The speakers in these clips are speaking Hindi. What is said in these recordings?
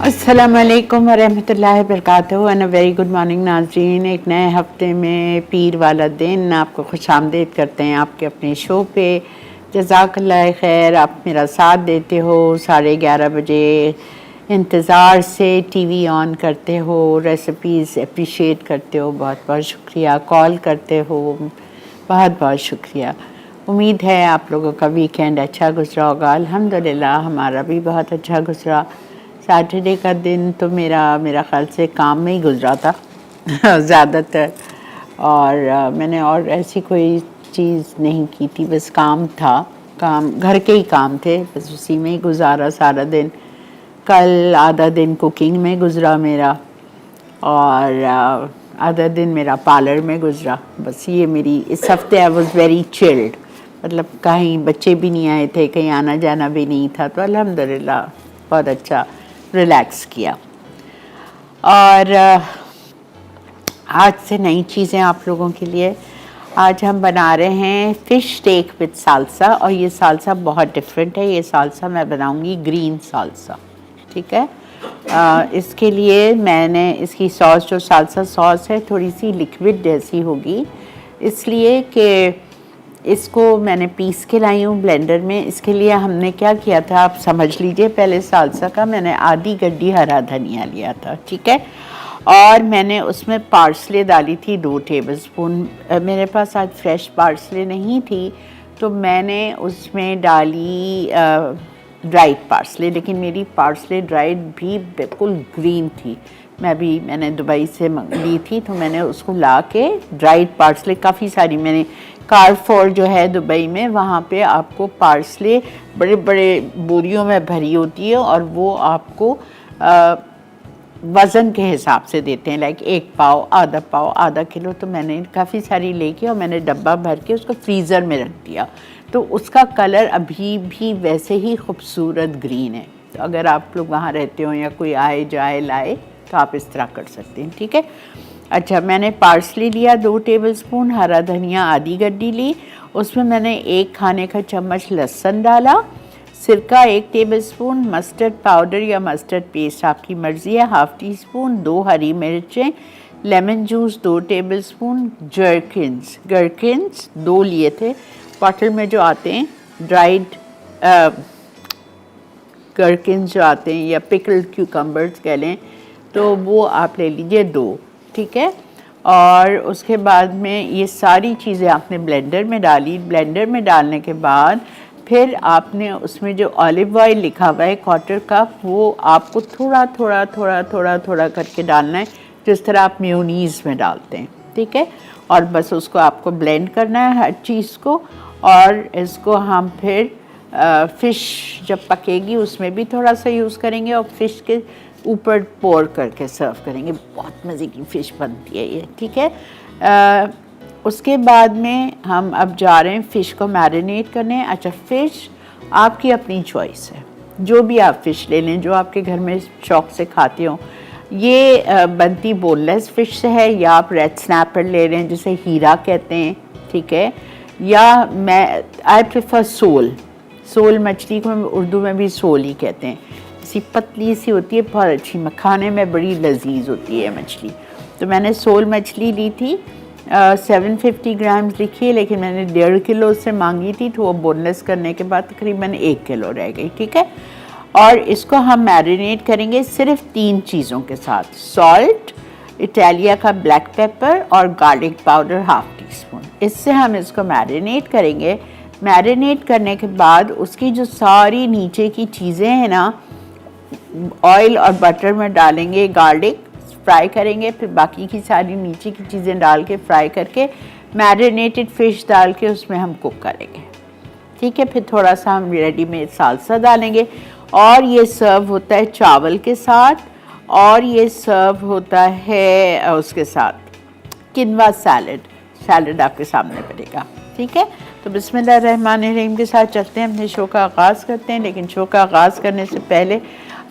अस्सलाम वालेकुम वरहमतुल्लाहि वबरकातुहू and a very good morning नाज़रीन। एक नए हफ्ते में पीर वाला दिन आपको खुशामदीद करते हैं आपके अपने शो पे। जज़ाकल्लाह खैर, आप मेरा साथ देते हो, 11:30 बजे इंतज़ार से टीवी ऑन करते हो, रेसिपीज़ अप्रिशिएट करते हो, बहुत बहुत शुक्रिया। कॉल करते हो, बहुत बहुत शुक्रिया। उम्मीद है आप लोगों का वीकेंड अच्छा गुजरा होगा। अल्हम्दुलिल्लाह हमारा भी बहुत अच्छा गुजरा। सैटरडे का दिन तो मेरा ख़्याल से काम में ही गुजरा था ज़्यादातर। और मैंने और ऐसी कोई चीज़ नहीं की थी, बस काम था। काम घर के ही काम थे, बस उसी में ही गुजारा सारा दिन। कल आधा दिन कुकिंग में गुजरा मेरा, और आधा दिन मेरा पार्लर में गुजरा। बस ये मेरी इस हफ्ते आई वॉज़ वेरी चिल्ड, मतलब कहीं बच्चे भी नहीं आए थे, कहीं आना जाना भी नहीं था, तो अल्हम्दुलिल्लाह बहुत अच्छा रिलैक्स किया। और आज से नई चीज़ें आप लोगों के लिए। आज हम बना रहे हैं फ़िश स्टेक विद सालसा, और ये सालसा बहुत डिफरेंट है। ये सालसा मैं बनाऊंगी ग्रीन सालसा, ठीक है। इसके लिए मैंने इसकी सॉस, जो सालसा सॉस है, थोड़ी सी लिक्विड जैसी होगी, इसलिए कि इसको मैंने पीस के लाई हूँ ब्लेंडर में। इसके लिए हमने क्या किया था आप समझ लीजिए। पहले सालसा का मैंने आधी गड्डी हरा धनिया लिया था, ठीक है, और मैंने उसमें पार्सले डाली थी 2 टेबलस्पून। मेरे पास आज फ्रेश पार्सले नहीं थी, तो मैंने उसमें डाली ड्राइड पार्सले, लेकिन मेरी पार्सले ड्राइड भी बिल्कुल ग्रीन थी। मैंने दुबई से ली थी, तो मैंने उसको ला के ड्राइड पार्सले काफ़ी सारी मैंने कारफोर जो है दुबई में, वहाँ पे आपको पार्सले बड़े बड़े बोरियों में भरी होती है, और वो आपको वज़न के हिसाब से देते हैं, लाइक 1 पाव, आधा किलो। तो मैंने काफ़ी सारी लेके और मैंने डब्बा भर के उसको फ्रीज़र में रख दिया, तो उसका कलर अभी भी वैसे ही खूबसूरत ग्रीन है। तो अगर आप लोग वहाँ रहते हो या कोई आए जाए लाए, तो आप इस तरह कर सकते हैं, ठीक है। अच्छा, मैंने पार्सली लिया 2 टेबलस्पून, हरा धनिया आधी गड्डी ली, उसमें मैंने 1 खाने का चम्मच लहसुन डाला, सिरका 1 टेबलस्पून, मस्टर्ड पाउडर या मस्टर्ड पेस्ट आपकी मर्ज़ी है 1/2 टीस्पून, 2 हरी मिर्चें, लेमन जूस 2 टेबलस्पून, गरकिन्स 2 लिए थे, बॉटल में जो आते हैं ड्राइड गरकिन्स जो आते हैं, या पिकल्ड क्यूकम्बर्स कह लें, तो वो आप ले लीजिए 2, ठीक है। और उसके बाद में ये सारी चीज़ें आपने ब्लेंडर में डाली। ब्लेंडर में डालने के बाद फिर आपने उसमें जो ऑलिव ऑयल लिखा हुआ है 1/4 कप, वो आपको थोड़ा थोड़ा थोड़ा थोड़ा थोड़ा करके डालना है, जिस तरह आप मेयोनीज़ में डालते हैं, ठीक है। और बस उसको आपको ब्लेंड करना है हर चीज़ को, और इसको हम फिर फ़िश जब पकेगी उसमें भी थोड़ा सा यूज़ करेंगे, और फ़िश के ऊपर पोर करके सर्व करेंगे। बहुत मज़े की फ़िश बनती है ये, ठीक है। उसके बाद में हम अब जा रहे हैं फ़िश को मैरिनेट करने। अच्छा, फ़िश आपकी अपनी चॉइस है, जो भी आप फ़िश ले लें, जो आपके घर में शौक़ से खाते हो। ये बनती बोनलेस फ़िश से है, या आप रेड स्नैपर ले रहे हैं जिसे हीरा कहते हैं, ठीक है, या आई प्रेफर सोल मछली को उर्दू में भी सोल ही कहते हैं। ऐसी पतली सी होती है, बहुत अच्छी, खाने में बड़ी लजीज होती है मछली। तो मैंने सोल मछली ली थी, 750 ग्राम्स लिखी है, लेकिन मैंने 1.5 किलो उससे मांगी थी, तो वो बोनलेस करने के बाद तकरीबन 1 किलो रह गई, ठीक है। और इसको हम मैरिनेट करेंगे सिर्फ 3 चीज़ों के साथ: सॉल्ट, इटालिया का ब्लैक पेपर, और गार्लिक पाउडर 1/2 टीस्पून। इससे हम इसको मैरिनेट करेंगे। मैरिनेट करने के बाद उसकी जो सारी नीचे की चीज़ें हैं ना, ऑयल और बटर में डालेंगे, गार्लिक फ्राई करेंगे, फिर बाकी की सारी नीचे की चीज़ें डाल के फ्राई करके मैरिनेटेड फ़िश डाल के उसमें हम कुक करेंगे, ठीक है। फिर थोड़ा सा हम रेडीमेड सालसा डालेंगे, और ये सर्व होता है चावल के साथ, और ये सर्व होता है उसके साथ किनवा सैलड आपके सामने पड़ेगा, ठीक है। तो बिस्मिल्लाहिर्रहमानिर्रहीम के साथ चलते हैं, अपने शो का आगाज़ करते हैं। लेकिन शो का आगाज़ करने से पहले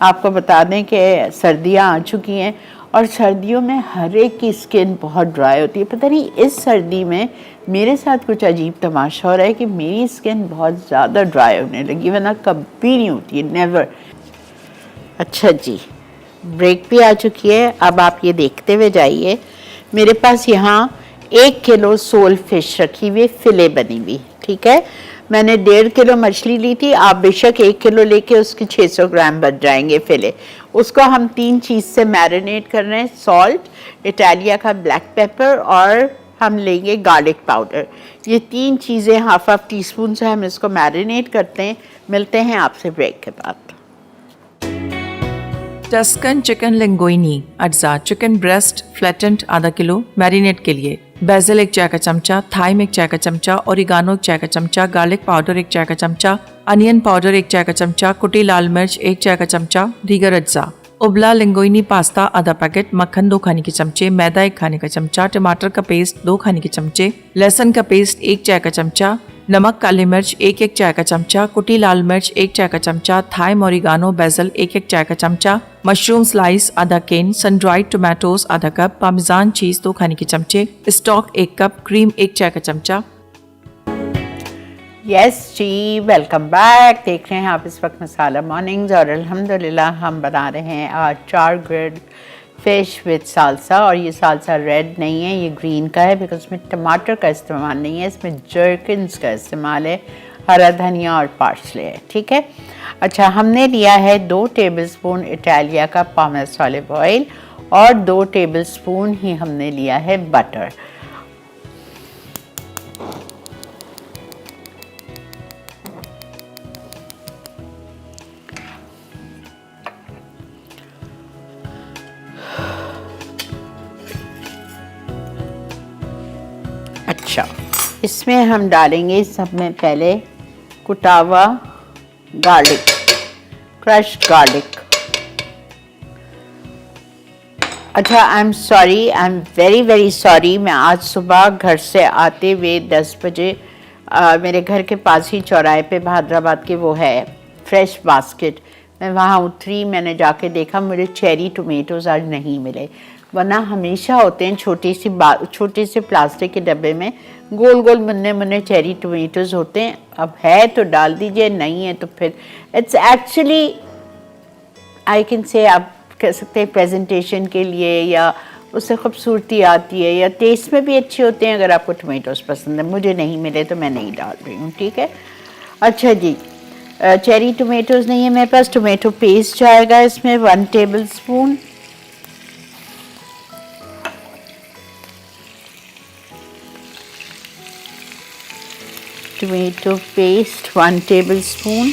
आपको बता दें कि सर्दियाँ आ चुकी हैं, और सर्दियों में हर एक की स्किन बहुत ड्राई होती है। पता नहीं इस सर्दी में मेरे साथ कुछ अजीब तमाशा हो रहा है कि मेरी स्किन बहुत ज़्यादा ड्राई होने लगी, वरना कभी नहीं होती है, नेवर। अच्छा जी, ब्रेक भी आ चुकी है। अब आप ये देखते हुए जाइए, मेरे पास यहाँ 1 किलो सोल फिश रखी हुई, फिले बनी हुई, ठीक है। मैंने 1.5 किलो मछली ली थी, आप बेशक 1 किलो लेके उसके 600 ग्राम बच जाएंगे फिले। उसको हम 3 चीज़ से मैरिनेट कर रहे हैं, सॉल्ट, इटालिया का ब्लैक पेपर और हम लेंगे गार्लिक पाउडर। ये 3 चीज़ें हाफ टी स्पून से हम इसको मैरिनेट करते हैं। मिलते हैं आपसे ब्रेक के बाद। टस्कन चिकन लिंगोइनी अज्जा, चिकन ब्रेस्ट फ्लैटेंड आधा किलो मैरिनेट के लिए, बेसिल 1 चाय का चमचा, थाइम 1 चाय का चमचा, ओरिगानो 1 चाय का चमचा, गार्लिक पाउडर 1 चाय का चमचा, अनियन पाउडर 1 चाय का चमचा, कुटी लाल मिर्च 1 चाय का चमचा, दीगर अज्जा। उबला लिंगोइनी पास्ता आधा पैकेट, मक्खन 2 खाने के चमचे, मैदा 1 खाने का चमचा, टमाटर का पेस्ट 2 खाने के चमचे, लहसुन का पेस्ट 1 चाय का चमचा, नमक, काली मिर्च 1 चाय का चमचा, कुटी लाल मिर्च 1 चाय का चमचा, थाइम, ओरिगानो, बेसिल 1 चाय का चमचा, मशरूम स्लाइस आधा केन, सन ड्राइड टोमेटोज आधा कप, पार्मेजान चीज 2 खाने के चमचे, स्टॉक 1 कप, क्रीम 1 चाय का चमचा। यस जी, वेलकम बैक। देख रहे हैं आप इस वक्त मसाला मॉर्निंग्स और अल्हम्दुलिल्लाह हम बना रहे हैं आज चार ग्रिल्ड फ़िश विद सालसा। और ये सालसा रेड नहीं है, ये ग्रीन का है, बिकॉज इसमें टमाटर का इस्तेमाल नहीं है, इसमें जर्किन्स का इस्तेमाल है, हरा धनिया और पार्सले है, ठीक है। अच्छा, हमने लिया है 2 टेबलस्पून इटालिया का पामेस ऑलिव ऑयल और 2 टेबलस्पून ही हमने लिया है बटर। अच्छा, इसमें हम डालेंगे सब में पहले कुटा हुआ गार्लिक, क्रश्ड गार्लिक। अच्छा, I am sorry, I am very sorry, मैं आज सुबह घर से आते हुए 10 बजे मेरे घर के पास ही चौराहे पे हैदराबाद के वो है फ्रेश बास्केट, मैं वहाँ उतरी, मैंने जाके देखा मुझे चेरी टोमेटोज़ आज नहीं मिले, वरना हमेशा होते हैं छोटे से प्लास्टिक के डब्बे में गोल गोल मुन्ने मुन्ने चेरी टोमेटोज़ होते हैं। अब है तो डाल दीजिए, नहीं है तो फिर it's actually I can say आप कह सकते हैं प्रेजेंटेशन के लिए, या उससे खूबसूरती आती है, या टेस्ट में भी अच्छे होते हैं। अगर आपको टोमेटोज़ पसंद है, मुझे नहीं मिले तो मैं नहीं डाल रही हूँ, ठीक है। अच्छा जी, चेरी टोमेटोज़ नहीं है मेरे पास, टोमेटो पेस्ट जाएगा इसमें 1 टेबलस्पून। Tomato paste 1 tablespoon.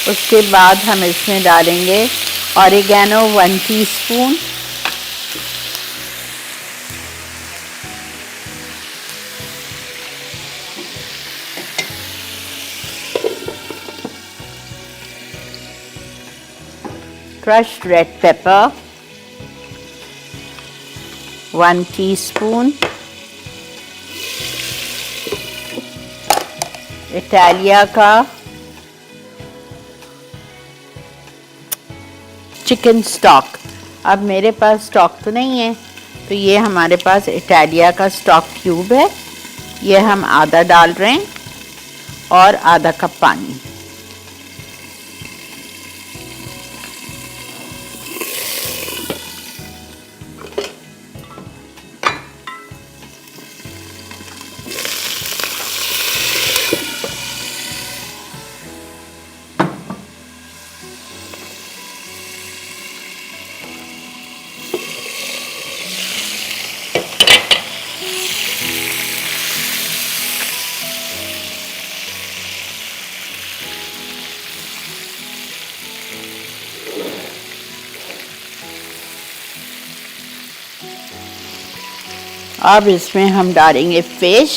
उसके बाद हम इसमें डालेंगे oregano 1 teaspoon, crushed red pepper 1 teaspoon, Italia का चिकन स्टॉक। अब मेरे पास स्टॉक तो नहीं है, तो ये हमारे पास इटालिया का स्टॉक क्यूब है, ये हम आधा डाल रहे हैं और आधा कप पानी। अब इसमें हम डालेंगे फिश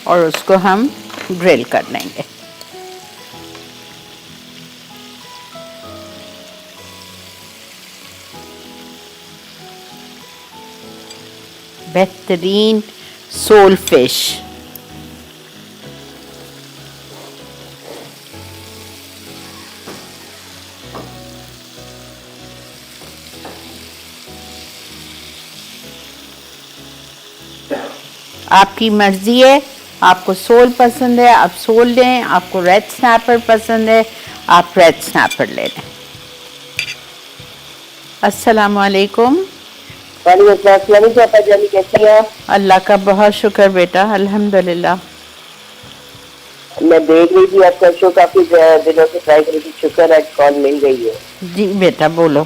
और उसको हम ग्रिल कर लेंगे। बेहतरीन सोल फिश। आपकी मर्जी है, आपको सोल पसंद है आप सोल लें, आपको रेड स्नैपर पसंद है आप रेड स्नैपर ले लें। अस्सलाम वालेकुम। कैसी हैं? अल्लाह का बहुत शुक्र बेटा, अल्हम्दुलिल्लाह। मैं देख रही थी आपका शो, काफी दिनों से ट्राई कर रही थी, शुक्र आज कॉल मिल गई है। जी बेटा बोलो।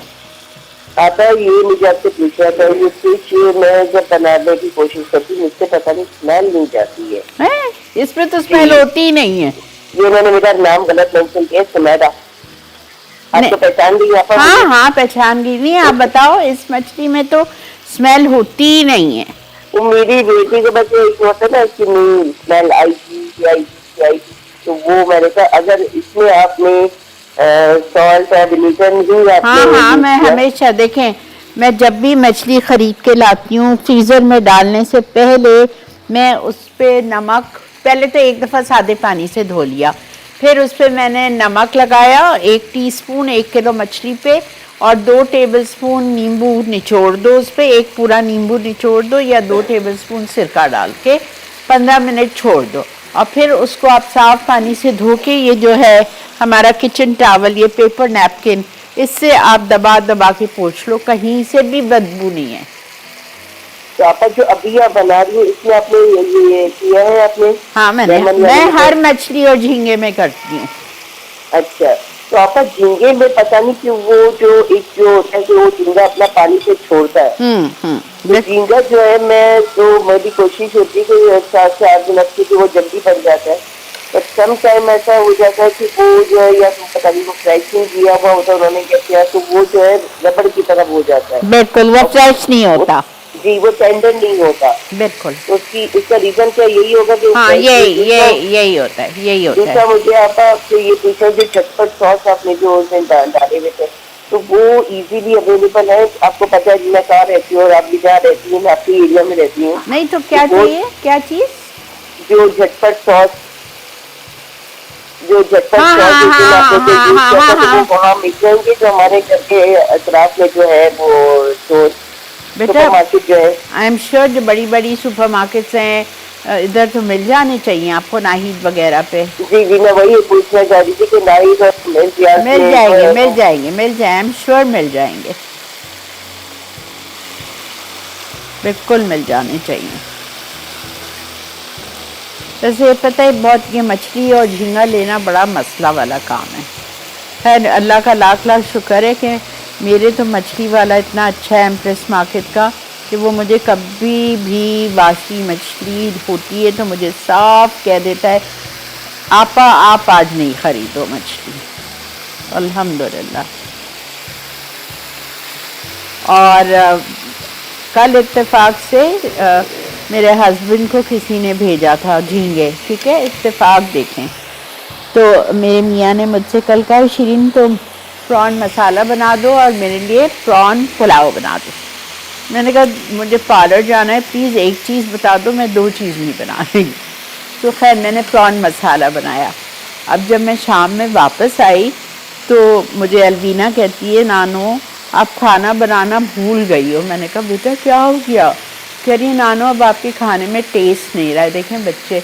आता ये मुझे आपसे पूछना था, ये फिश मैं जब बनाने की कोशिश करती हूँ मुझसे पता नहीं स्मेल नहीं जाती है। हैं? इसमें तो स्मेल होती ही नहीं है। ये उन्होंने मेरा नाम गलत मेंशन किया, सुमेरा। आपको पहचान गई आप? हाँ हाँ पहचान गई। नहीं आप बताओ, इस मछली में तो स्मेल होती ही नहीं है। तो मेरी बेटी को बस एक होता है ना कि नहीं स्मेल आई, तो वो मैंने कहा अगर इसमें आपने सॉल्ट और विनेगर नहीं हाँ हाँ मैं हमेशा देखें, मैं जब भी मछली खरीद के लाती हूँ फ्रीज़र में डालने से पहले मैं उस पर नमक, पहले तो एक दफ़ा सादे पानी से धो लिया, फिर उस पर मैंने नमक लगाया 1 टीस्पून 1 किलो मछली पे, और 2 टेबलस्पून नींबू निचोड़ दो उस पर, एक पूरा नींबू निचोड़ दो या 2 टेबलस्पून सिरका डाल के 15 मिनट छोड़ दो, और फिर उसको आप साफ पानी से धो के, ये जो है हमारा किचन टॉवल, ये पेपर नैपकिन, इससे आप दबा दबा के पोंछ लो, कहीं से भी बदबू नहीं है। तो आप जो अभी आप बना रही हो इसमें आपने ये किया है आपने? हाँ मैं हर मछली और झींगे में करती हूँ। अच्छा, तो आपका झींगे में पता नहीं कि वो जो एक जो होता है कि वो झींगा अपना पानी से छोड़ता है। तो झींगा जो है मेरी कोशिश होती है कि 7 से 8 दिन की वो जल्दी बन जाता है, बट सम टाइम ऐसा हो जाता है कि वो जो है या पता नहीं वो फ्रेशिंग किया हुआ होता है उन्होंने क्या किया, तो वो जो है रबड़ की तरह हो जाता है। बिल्कुल वो फ्रेश नहीं होता जी, वो टेंडर नहीं होता। बिल्कुल। तो उसका रीजन क्या यही होगा कि हाँ यही होता है, यही होता है। दूसरा मुझे आपसे ये पूछा, जो झटपट सॉस आपने जो उस दिन डाले हुए थे, तो वो इजीली अवेलेबल है? आपको पता है मैं कहाँ रहती हूँ और आप भी जहाँ रहती हैं, मैं आपकी एरिया में रहती हूँ। नहीं तो क्या चाहिए, क्या चीज? जो झटपट सॉस, जो झटपट वहाँ मिल जाएंगे जो हमारे घर के अतराफ में जो है वो स्टोर बेटा मार्केट जो है? आई एम श्योर जो बड़ी बड़ी सुपर मार्केट्स हैं इधर तो मिल जाने चाहिए आपको, नाहिद वगैरह पे। जी मैं वही पूछना चाह रही थी कि नाहिद और मिल जाएंगे आई एम श्योर मिल जाएंगे, बिल्कुल मिल जाने चाहिए। वैसे पता है बहुत ये मछली और झींगा लेना बड़ा मसला वाला काम है। खैर अल्लाह का लाख लाख शुक्र है कि मेरे तो मछली वाला इतना अच्छा है एम्प्रेस मार्केट का कि वो मुझे कभी भी बासी मछली होती है तो मुझे साफ कह देता है आपा आप आज नहीं ख़रीदो मछली, अल्हम्दुलिल्लाह। और कल इत्तेफाक से मेरे हस्बैंड को किसी ने भेजा था झींगे, ठीक है, इत्तेफाक देखें, तो मेरे मियाँ ने मुझसे कल कहा शिरीन तुम प्रॉन मसाला बना दो और मेरे लिए प्रॉन पुलाव बना दो। मैंने कहा मुझे पार्लर जाना है, प्लीज़ एक चीज़ बता दो, मैं 2 चीज़ नहीं बना रही। तो खैर मैंने प्रॉन मसाला बनाया। अब जब मैं शाम में वापस आई तो मुझे अलवीना कहती है नानो आप खाना बनाना भूल गई हो। मैंने कहा बेटा क्या हो गया? कह रही नानो अब आपके खाने में टेस्ट नहीं रहा है। देखें बच्चे,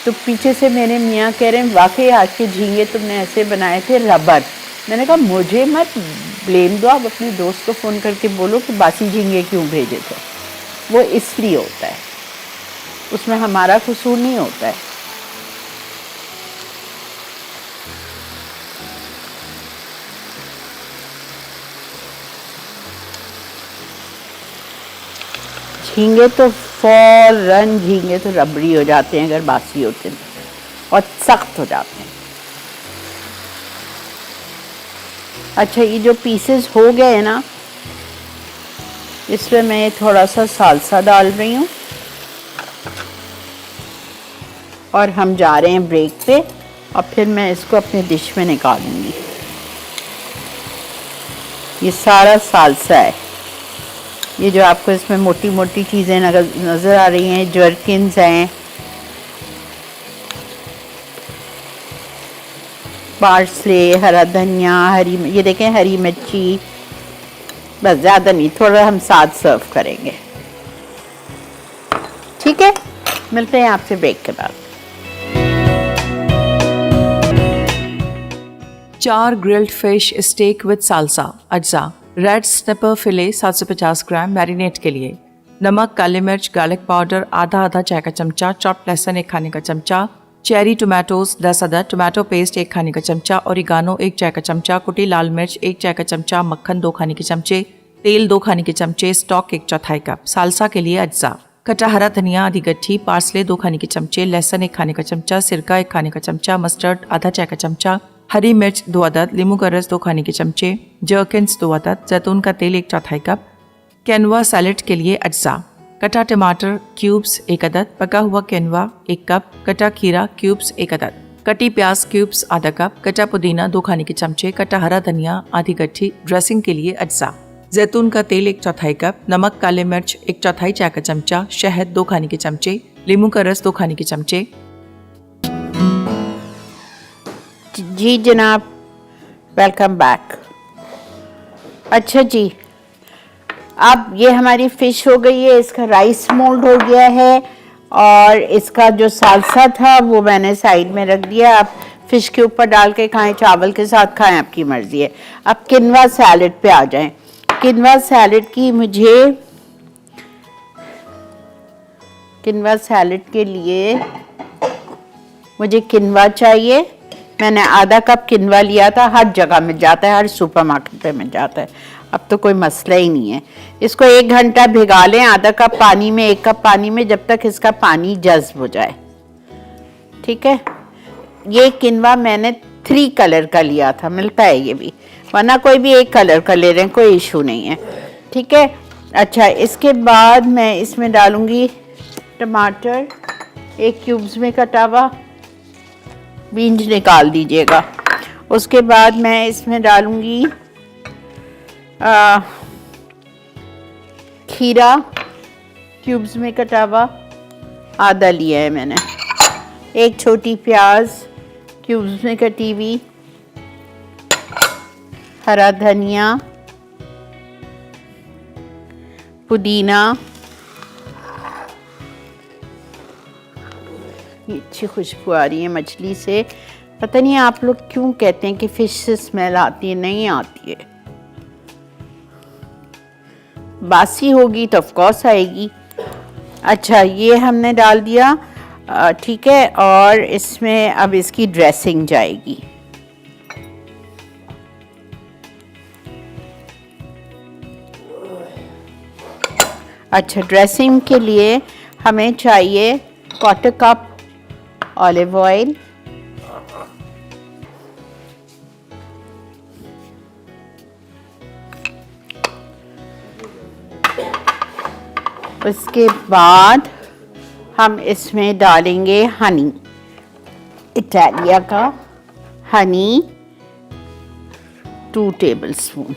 तो पीछे से मेरे मियाँ कह रहे हैं वाकई आज के झींगे तुमने ऐसे बनाए थे रबर। मैंने कहा मुझे मत ब्लेम दो, आप अपनी दोस्त को फ़ोन करके बोलो कि बासी झींगे क्यों भेजे थे, वो इसलिए होता है, उसमें हमारा कसूर नहीं होता है। झींगे तो फौरन झींगे तो रबड़ी हो जाते हैं अगर बासी होते हैं, और सख्त हो जाते हैं। अच्छा ये जो पीसेस हो गए हैं ना, इसमें मैं थोड़ा सा सालसा डाल रही हूँ और हम जा रहे हैं ब्रेक पे, और फिर मैं इसको अपने डिश में निकालूंगी। ये सारा सालसा है, ये जो आपको इसमें मोटी मोटी चीज़ें नज़र आ रही हैं, जर्किन्स हैं, पार्सले, हरा धनिया, ये देखें हरी मिर्ची, बस ज़्यादा नहीं, थोड़ा हम साथ सर्व करेंगे, ठीक है। मिलते हैं आपसे ब्रेक के बाद। 4 grilled fish steak with salsa अज्जा। Red snapper fillet 750 gram marinate के लिए। नमक, काली मिर्च, गार्लिक पाउडर आधा चाय का चमचा, चॉप्ड लहसुन 1 खाने का चमचा, चेरी टोमेटोज 10 अदद, टोमेटो पेस्ट 1 खाने का चमचा, ओरिगानो 1 चाय का चमचा, कुटी लाल मिर्च 1 चाय का चमचा, मक्खन 2 खाने के चमचे, तेल 2 खाने के चमचे, स्टॉक 1/4 कप। सालसा के लिए अज्जा। कटा हरा धनिया आधी गट्ठी, पार्सले 2 खाने के चमचे, लहसुन 1 खाने का चमचा, सिरका 1 खाने का चमचा, मस्टर्ड आधा चाय का चमचा, हरी मिर्च 2 अदद, नींबू का रस 2 खाने के चमचे, जर्किन्स 2 अदद, जैतून का तेल 1/4 कप। केनवा सैलेड के लिए अज्जा। कटा टमाटर क्यूब्स 1 अदद, पका हुआ केनवा 1 कप, कटा खीरा क्यूब्स 1 अदद, कटी प्याज क्यूब्स आधा कप, कटा पुदीना 2 खाने के चमचे, कटा हरा धनिया आधी गट्ठी। ड्रेसिंग के लिए अज्जा। जैतून का तेल 1/4 कप, नमक, काले मिर्च 1/4 चाय का चमचा, शहद 2 खाने के चमचे, नींबू का रस 2 खाने के चमचे। जी जनाब, वेलकम बैक। अच्छा जी, अब ये हमारी फ़िश हो गई है, इसका राइस मोल्ड हो गया है और इसका जो सालसा था वो मैंने साइड में रख दिया। आप फ़िश के ऊपर डाल के खाएं, चावल के साथ खाएं, आपकी मर्ज़ी है। अब किनवा सैलेड पे आ जाएं। किनवा सैलेड की किनवा सैलेड के लिए मुझे किनवा चाहिए। मैंने आधा कप किनवा लिया था, हर जगह मिल जाता है, हर सुपरमार्केट पे मिल जाता है, अब तो कोई मसला ही नहीं है। इसको 1 घंटा भिगा लें, आधा कप पानी में, 1 कप पानी में, जब तक इसका पानी जज्ब हो जाए। ठीक है, ये किनवा मैंने 3 कलर का लिया था, मिलता है ये भी, वरना कोई भी 1 कलर का ले रहे हैं, कोई इशू नहीं है। ठीक है, अच्छा, इसके बाद मैं इसमें डालूंगी टमाटर 1 क्यूब्स में कटा हुआ, बीन्स निकाल दीजिएगा। उसके बाद मैं इसमें डालूंगी खीरा क्यूब्स में कटा हुआ, आधा लिया है मैंने। 1 छोटी प्याज क्यूब्स में कटी हुई, हरा धनिया, पुदीना, ये अच्छी खुशबू आ रही है मछली से। पता नहीं आप लोग क्यों कहते हैं कि फ़िश से स्मेल आती है, नहीं आती है। बासी होगी तो ऑफ कोर्स आएगी। अच्छा, ये हमने डाल दिया, ठीक है, और इसमें अब इसकी ड्रेसिंग जाएगी। अच्छा, ड्रेसिंग के लिए हमें चाहिए 1/4 कप ऑलिव ऑयल, उसके बाद हम इसमें डालेंगे हनी, इटालिया का हनी 2 टेबलस्पून।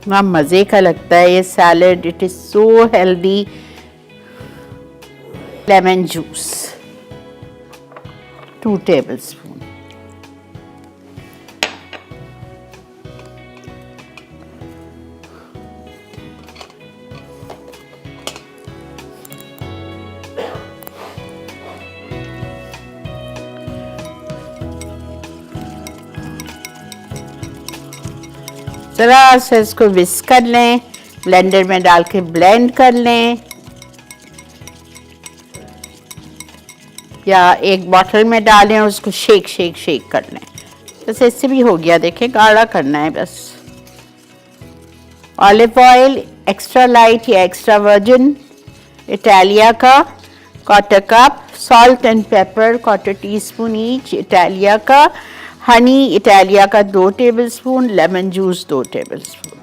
मज़े का लगता है ये salad, it is so healthy. Lemon juice 2 tablespoon. ज़रा से इसको विस्क कर लें, ब्लेंडर में डाल के ब्लेंड कर लें, या एक बॉटल में डालें, उसको शेक कर लें। बस इससे भी हो गया, देखें, गाढ़ा करना है बस। ऑलिव ऑयल एक्स्ट्रा लाइट या एक्स्ट्रा वर्जिन इटालिया का 1/4 cup, salt and paper 1/4 teaspoon each इटालिया का, हनी इटालिया का 2 टेबलस्पून, लेमन जूस 2 टेबलस्पून।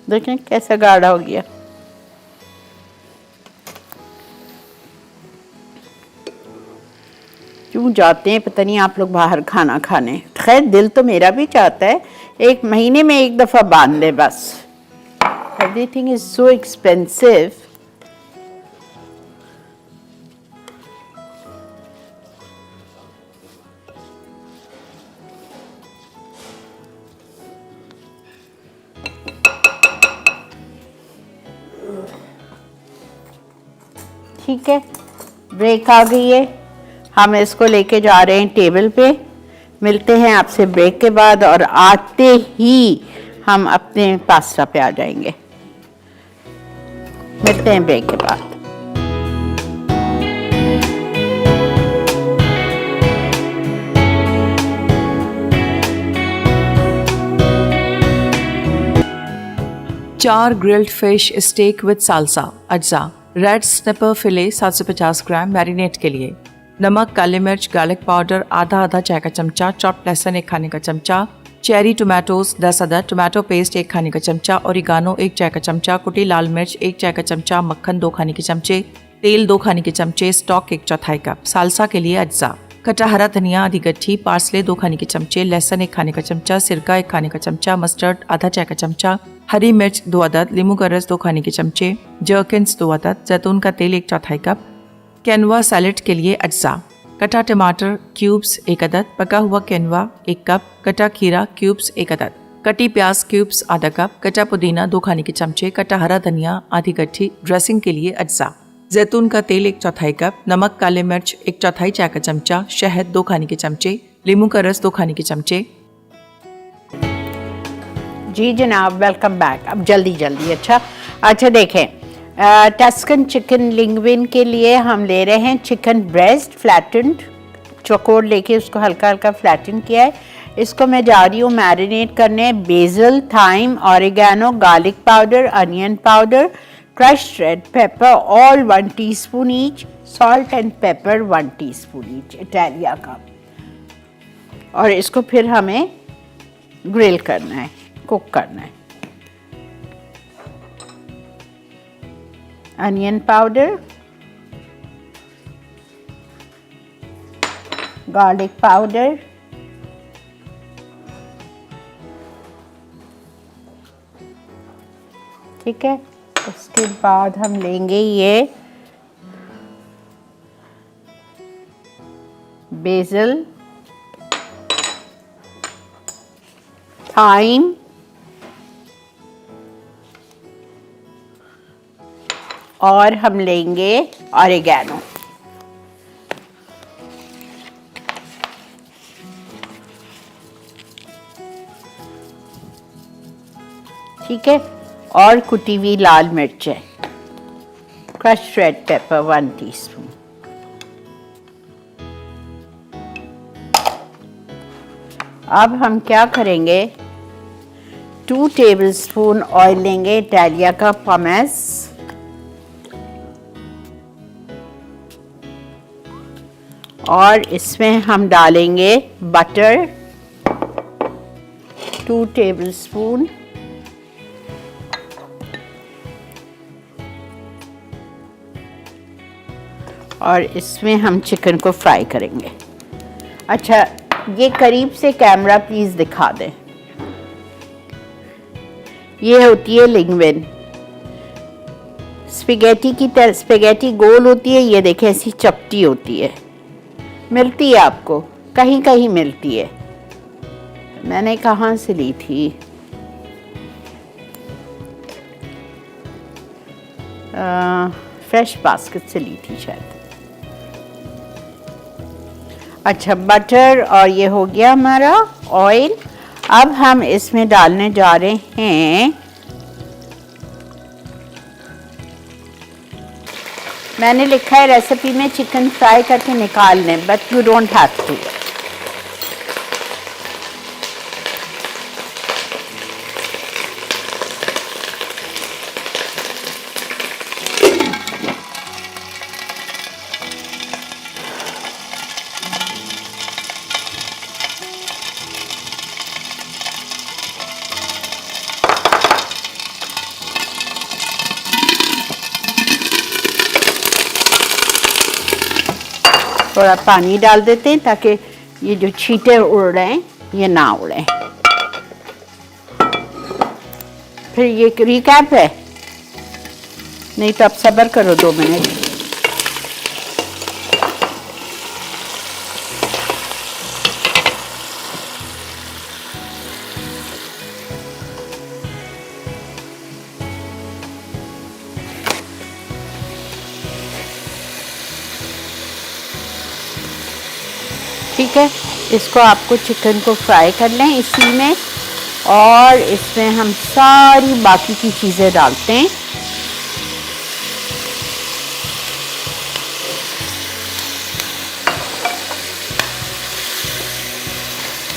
देखें कैसा गाढ़ा हो गया। क्यों जाते हैं पता नहीं आप लोग बाहर खाना खाने। खैर, दिल तो मेरा भी चाहता है 1 महीने में 1 दफ़ा बांध दे बस। Everything is so expensive. ठीक है, ब्रेक आ गई है, हम इसको लेके जा रहे हैं टेबल पे। मिलते हैं आपसे ब्रेक के बाद, और आते ही हम अपने पास्ता पे आ जाएंगे। मिलते हैं ब्रेक के बाद। चार grilled fish steak with salsa अज्जा। Red snapper fillet 750 gram marinate के लिए। नमक, काली मिर्च, गार्लिक पाउडर आधा चाय का चमचा, चॉप्ड लहसुन 1 खाने का चमचा, चेरी टोमेटोज 10 अदद, टोमेटो पेस्ट 1 खाने का चमचा, ओरिगानो 1 चाय का चमचा, कुटी लाल मिर्च 1 चाय का चमचा, मक्खन 2 खाने के चमचे, तेल 2 खाने के चमचे, स्टॉक 1/4 कप। सालसा के लिए अज्जा। कटा हरा धनिया आधी गट्ठी, पार्सले 2 खाने के चमचे, लहसुन 1 खाने का चमचा, सिरका 1 खाने का चमचा, मस्टर्ड आधा चाय का चमचा, हरी मिर्च 2 अदद, नींबू का रस 2 खाने के चमचे, जर्किन्स 2 अदद, जैतून का तेल 1/4 कप। कैनवा सैलेड के लिए अज्जा। कटा टमाटर क्यूब्स 1 अदद, पका हुआ कैनवा 1 कप, कटा खीरा क्यूब्स 1 अदद, कटी प्याज क्यूब्स आधा कप, कटा पुदीना 2 खाने के चमचे, कटा हरा धनिया आधी गट्ठी। ड्रेसिंग के लिए अज्जा। जैतून का तेल 1/4 कप, नमक, काले मिर्च 1/4 चाय का चमचा, शहद 2 खाने के चमचे, नींबू का रस 2 खाने के चमचे। जी जनाब, वेलकम बैक। अब जल्दी अच्छा देखें, टस्कन चिकन लिंग्विन के लिए हम ले रहे हैं चिकन ब्रेस्ट फ्लैटेंड, चौकोर लेके उसको हल्का हल्का फ्लैटन किया है। इसको मैं जा रही हूँ मैरिनेट करने। Basil, thyme, oregano, garlic powder, onion powder, crushed red pepper all 1 teaspoon each, salt and pepper 1 teaspoon each इटालिया का। और इसको फिर हमें ग्रिल करना है, कुक करना है। अनियन पाउडर, गार्लिक पाउडर, ठीक है। उसके बाद हम लेंगे ये बेसल, थाइम, और हम लेंगे ऑरिगेनो। ठीक है, और कुटी हुई लाल मिर्च है, क्रश्ड रेड पेपर 1 टीस्पून। अब हम क्या करेंगे, 2 टेबलस्पून ऑयल लेंगे इटालिया का पोमेस, और इसमें हम डालेंगे बटर 2 टेबलस्पून, और इसमें हम चिकन को फ्राई करेंगे। अच्छा, ये करीब से कैमरा प्लीज दिखा दें। ये होती है लिंग्विन, स्पेगेटी की तरह। स्पेगेटी गोल होती है, ये देखें ऐसी चपटी होती है। मिलती है आपको, कहीं कहीं मिलती है। मैंने कहाँ से ली थी, फ्रेश बास्केट से ली थी शायद। अच्छा, बटर और ये हो गया हमारा ऑयल। अब हम इसमें डालने जा रहे हैं, मैंने लिखा है रेसिपी में चिकन फ्राई करके निकाल लें, but you don't have to. थोड़ा पानी डाल देते हैं ताकि ये जो छींटे उड़ रहे हैं ये ना उड़े। फिर ये रिकैप है, नहीं तो आप सब्र करो 2 मिनट। ठीक है, इसको आपको चिकन को फ्राई कर लें इसी में, और इसमें हम सारी बाकी की चीज़ें डालते हैं।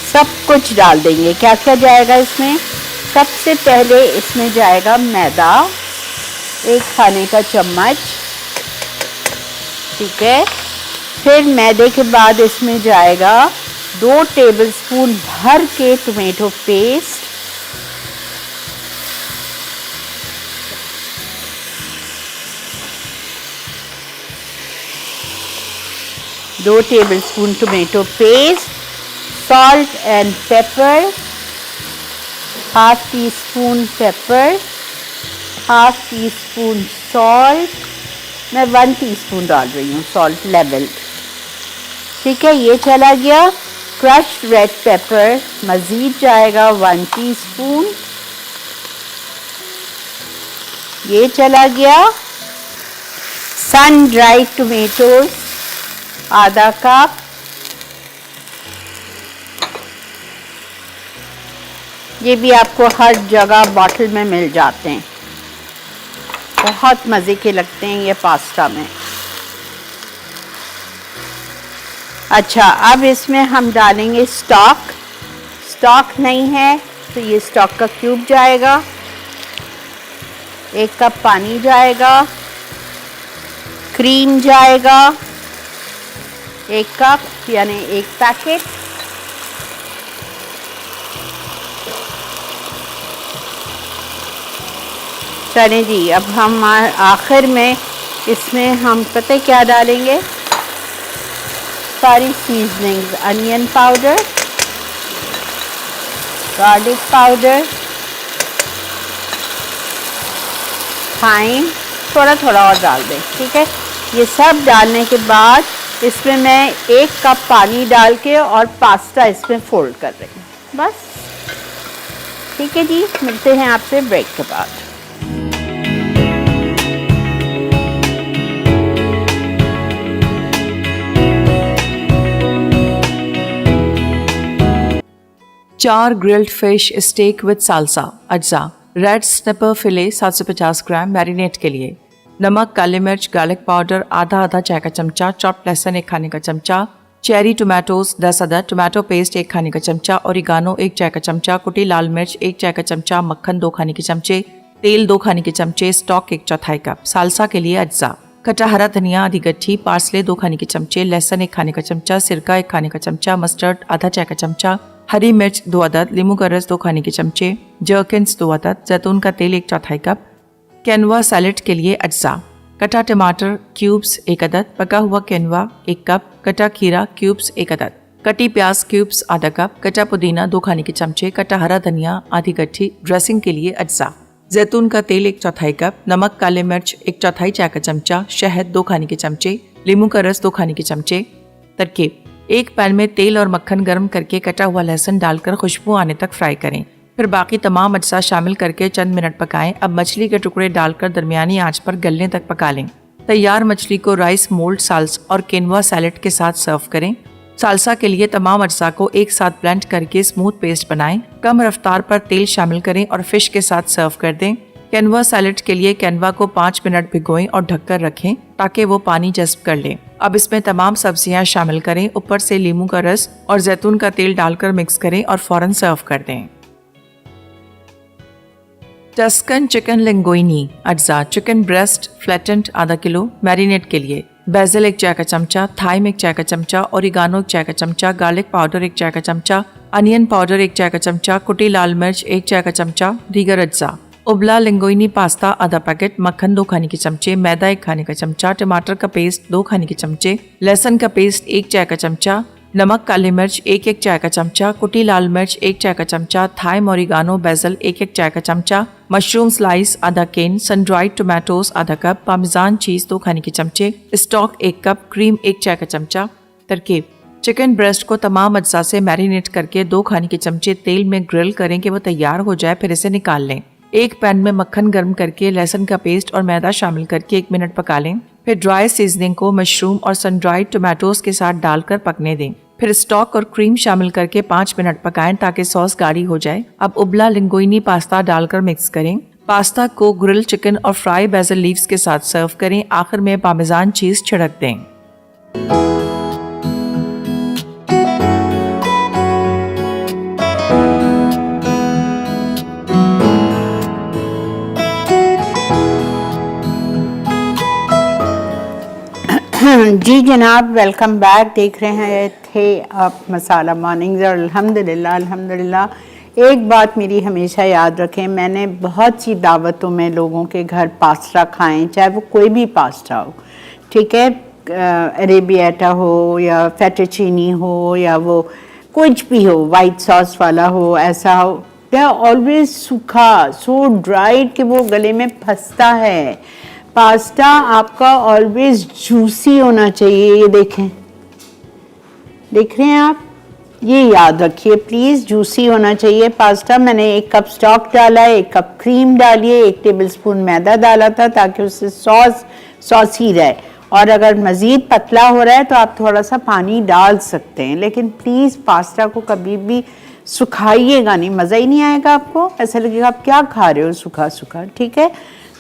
सब कुछ डाल देंगे। क्या क्या जाएगा इसमें? सबसे पहले इसमें जाएगा मैदा, 1 खाने का चम्मच, ठीक है। फिर मैदे के बाद इसमें जाएगा 2 टेबलस्पून भर के टोमेटो पेस्ट, दो tablespoon tomato paste, salt and pepper, half teaspoon pepper, half teaspoon salt, मैं 1 टीस्पून डाल रही हूँ salt level, ठीक है। ये चला गया। crushed red pepper मज़ीद जाएगा 1 टीस्पून, ये चला गया। sun dried tomatoes आधा कप, ये भी आपको हर जगह बॉटल में मिल जाते हैं, बहुत मज़े के लगते हैं ये पास्ता में। अच्छा, अब इसमें हम डालेंगे स्टॉक। स्टॉक नहीं है तो ये स्टॉक का क्यूब जाएगा, 1 कप पानी जाएगा, क्रीम जाएगा 1 कप यानी 1 पैकेट, चले जी। अब हम आखिर में इसमें हम पता क्या डालेंगे, सारी seasonings, onion powder, garlic powder, thyme, थोड़ा थोड़ा और डाल दें, ठीक है। ये सब डालने के बाद इसमें मैं 1 कप पानी डाल के और पास्ता इसमें फोल्ड कर रही हूँ, बस, ठीक है जी। मिलते हैं आपसे ब्रेक के बाद। चार grilled fish steak with salsa अज्जा। Red snapper fillet 750 gram marinate के लिए। नमक, काली मिर्च, गार्लिक पाउडर आधा चाय का चमचा, चॉप्ड लहसुन 1 खाने का चमचा, चेरी टोमेटोज 10 अदद, टोमेटो पेस्ट 1 खाने का चमचा, ओरिगानो 1 चाय का चमचा, कुटी लाल मिर्च 1 चाय का चमचा, मक्खन 2 खाने के चमचे, तेल 2 खाने के चमचे, स्टॉक 1/4 कप। सालसा के लिए अज्जा: कटा हरा धनिया आधी गट्ठी, पार्सले 2 खाने के चमचे, लहसुन 1 खाने का चमचा, सिरका 1 खाने का चमचा, मस्टर्ड आधा चाय का चमचा, हरी मिर्च 2 अदद, नींबू का रस 2 खाने के चमचे, जर्किन्स 2 अदद, जैतून का तेल 1/4 कप। केनवा सैलेड के लिए अज्जा: कटा टमाटर क्यूब्स 1 अदद, पका हुआ केनवा 1 कप, कटा खीरा क्यूब्स 1 अदद, कटी प्याज क्यूब्स आधा कप, कटा पुदीना 2 खाने के चमचे, कटा हरा धनिया आधी गट्ठी। ड्रेसिंग के लिए अज्जा: जैतून का तेल 1/4 कप, नमक, काले मिर्च 1/4 चाय का चमचा, शहद 2 खाने के चमचे, लींबू का रस 2 खाने के चमचे। तरकीब: एक पैन में तेल और मक्खन गर्म करके कटा हुआ लहसुन डालकर खुशबू आने तक फ्राई करें, फिर बाकी तमाम अज्जा शामिल करके चंद मिनट पकाएं। अब मछली के टुकड़े डालकर दरमियानी आंच पर गलने तक पका लें। तैयार मछली को राइस मोल्ड साल्स और केनवा सैलेड के साथ सर्व करें। सालसा के लिए तमाम अज्जा को एक साथ ब्लेंड करके स्मूथ पेस्ट बनाएं। कम रफ्तार पर तेल शामिल करें और फिश के साथ सर्व कर दें। केनवा सैलेड के लिए केनवा को 5 मिनट भिगोएं और ढककर रखें ताकि वो पानी जज्ब कर ले। अब इसमें तमाम सब्जियां शामिल करें, ऊपर से नींबू का रस और जैतून का तेल डालकर मिक्स करें और फौरन सर्व कर दें। टस्कन चिकन लिंगोइनी अज्जा: चिकन ब्रेस्ट फ्लैटेंड आधा किलो, मैरिनेट के लिए। बेसिल 1 चाय का चमचा, थाइम 1 चाय का चमचा, ओरिगानो 1 चाय का चमचा, गार्लिक पाउडर 1 चाय का चमचा, अनियन पाउडर 1 चाय का चमचा, कुटी लाल मिर्च 1 चाय का चमचा। दीगर अज्जा: उबला लिंगोइनी पास्ता आधा पैकेट, मक्खन 2 खाने के चमचे, मैदा 1 खाने का चमचा, टमाटर का पेस्ट 2 खाने के चमचे, लहसुन का पेस्ट 1 चाय का चमचा, नमक, काली मिर्च 1 चाय का चमचा, कुटी लाल मिर्च 1 चाय का चमचा, थाइम, ओरिगानो, बेसिल 1 चाय का चमचा, मशरूम स्लाइस आधा केन, सन ड्राइड टोमेटोज आधा कप, पार्मेजान चीज 2 खाने के चमचे, स्टॉक 1 कप, क्रीम 1 चाय का चमचा। तरकीब: चिकन ब्रेस्ट को तमाम अज्जा से मैरिनेट करके 2 खाने के चमचे तेल में ग्रिल करें कि वो तैयार हो जाए, फिर इसे निकाल लें। एक पैन में मक्खन गर्म करके लहसुन का पेस्ट और मैदा शामिल करके 1 मिनट पका लें, फिर ड्राई सीजनिंग को मशरूम और सन ड्राइड टोमेटोज के साथ डालकर पकने दें। फिर स्टॉक और क्रीम शामिल करके 5 मिनट पकाएं ताकि सॉस गाढ़ी हो जाए। अब उबला लिंगुइनी पास्ता डालकर मिक्स करें। पास्ता को ग्रिल चिकन और फ्राई बेसल लीव्स के साथ सर्व करें। आखिर में पामेजान चीज छिड़क दें। जी जनाब, वेलकम बैक। देख रहे थे आप मसाला मॉर्निंग्स और अल्हम्दुलिल्लाह एक बात मेरी हमेशा याद रखें, मैंने बहुत सी दावतों में लोगों के घर पास्ता खाएं, चाहे वो कोई भी पास्ता हो, ठीक है, अरेबियाटा हो या फेटोचीनी हो या वो कुछ भी हो, वाइट सॉस वाला हो, ऐसा हो, दे आर ऑलवेज सूखा, सो ड्राइड कि वो गले में फंसता है। पास्ता आपका ऑलवेज जूसी होना चाहिए। ये देखें, देख रहे हैं आप, ये याद रखिए प्लीज़, जूसी होना चाहिए पास्ता। मैंने 1 कप स्टॉक डाला है, 1 कप क्रीम डाली है, 1 टेबलस्पून मैदा डाला था ताकि उससे सॉसी रहे। और अगर मज़ीद पतला हो रहा है तो आप थोड़ा सा पानी डाल सकते हैं, लेकिन प्लीज़ पास्ता को कभी भी सुखाइएगा नहीं, मज़ा ही नहीं आएगा आपको, ऐसा लगेगा आप क्या खा रहे हो सूखा सूखा, ठीक है।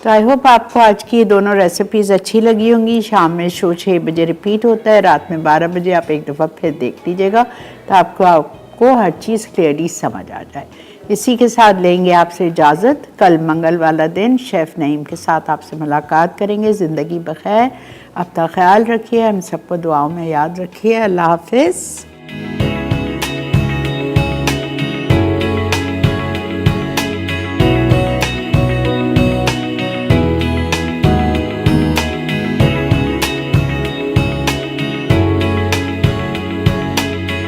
तो आई होप आपको आज की ये दोनों रेसिपीज़ अच्छी लगी होंगी। शाम में शो 6 बजे रिपीट होता है, रात में 12 बजे आप एक दफ़ा फिर देख लीजिएगा तो आपको हर चीज़ क्लियरली समझ आ जाए। इसी के साथ लेंगे आपसे इजाज़त। कल मंगल वाला दिन शेफ़ नईम के साथ आपसे मुलाकात करेंगे। ज़िंदगी बखैर, अपना ख्याल रखिए, हम सबको दुआओं में याद रखिए। अल्लाह हाफ़िज़।